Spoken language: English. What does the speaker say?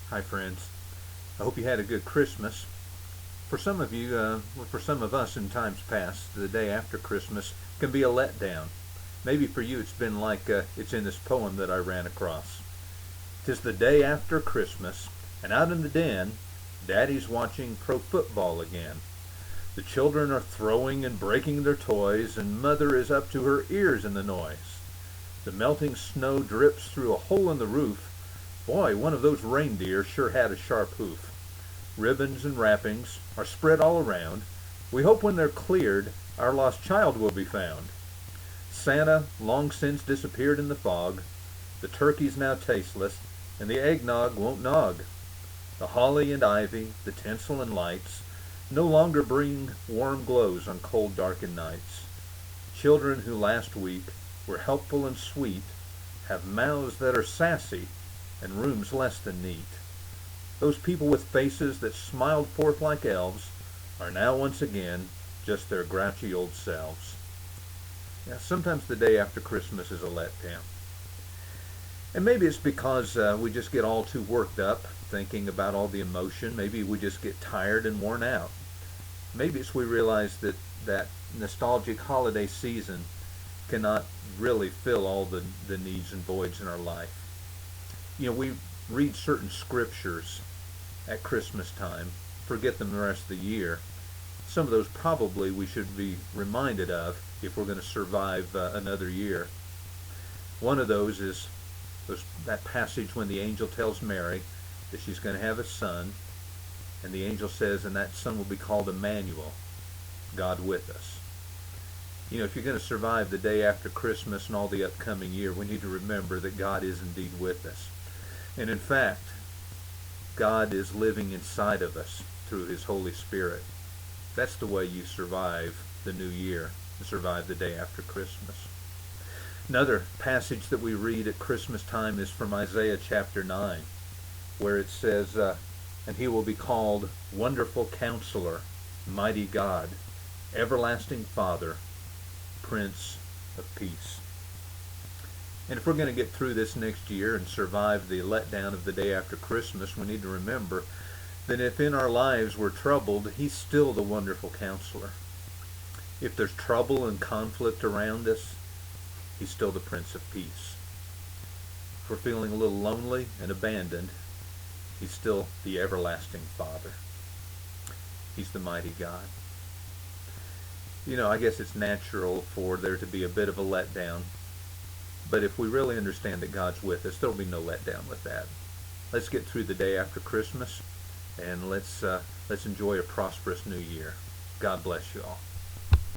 Hi friends. I hope you had a good Christmas. For some of you, for some of us in times past, the day after Christmas can be a letdown. Maybe for you it's been like it's in this poem that I ran across. 'Tis the day after Christmas, and out in the den, Daddy's watching pro football again. The children are throwing and breaking their toys, and Mother is up to her ears in the noise. The melting snow drips through a hole in the roof. Boy, one of those reindeer sure had a sharp hoof. Ribbons and wrappings are spread all around. We hope when they're cleared, our lost child will be found. Santa long since disappeared in the fog. The turkey's now tasteless, and the eggnog won't nog. The holly and ivy, the tinsel and lights, no longer bring warm glows on cold, darkened nights. Children who last week were helpful and sweet have mouths that are sassy and rooms less than neat. Those people with faces that smiled forth like elves are now once again just their grouchy old selves. Yeah, sometimes the day after Christmas is a letdown. And maybe it's because we just get all too worked up thinking about all the emotion. Maybe we just get tired and worn out. Maybe it's we realize that that nostalgic holiday season cannot really fill all the needs and voids in our life. We read certain scriptures at Christmas time, forget them the rest of the year. Some of those probably we should be reminded of if we're going to survive another year. One of those is that passage when the angel tells Mary that she's going to have a son, and the angel says, and that son will be called Emmanuel, God with us. If you're going to survive the day after Christmas and all the upcoming year, we need to remember that God is indeed with us. And in fact, God is living inside of us through His Holy Spirit. That's the way you survive the new year, and survive the day after Christmas. Another passage that we read at Christmas time is from Isaiah chapter 9, where it says, and He will be called Wonderful Counselor, Mighty God, Everlasting Father, Prince of Peace. And if we're going to get through this next year and survive the letdown of the day after Christmas, we need to remember that if in our lives we're troubled, He's still the wonderful counselor. If there's trouble and conflict around us, He's still the Prince of Peace. If we're feeling a little lonely and abandoned, He's still the everlasting Father. He's the mighty God. I guess it's natural for there to be a bit of a letdown. But if we really understand that God's with us, there'll be no letdown with that. Let's get through the day after Christmas, and let's enjoy a prosperous new year. God bless you all.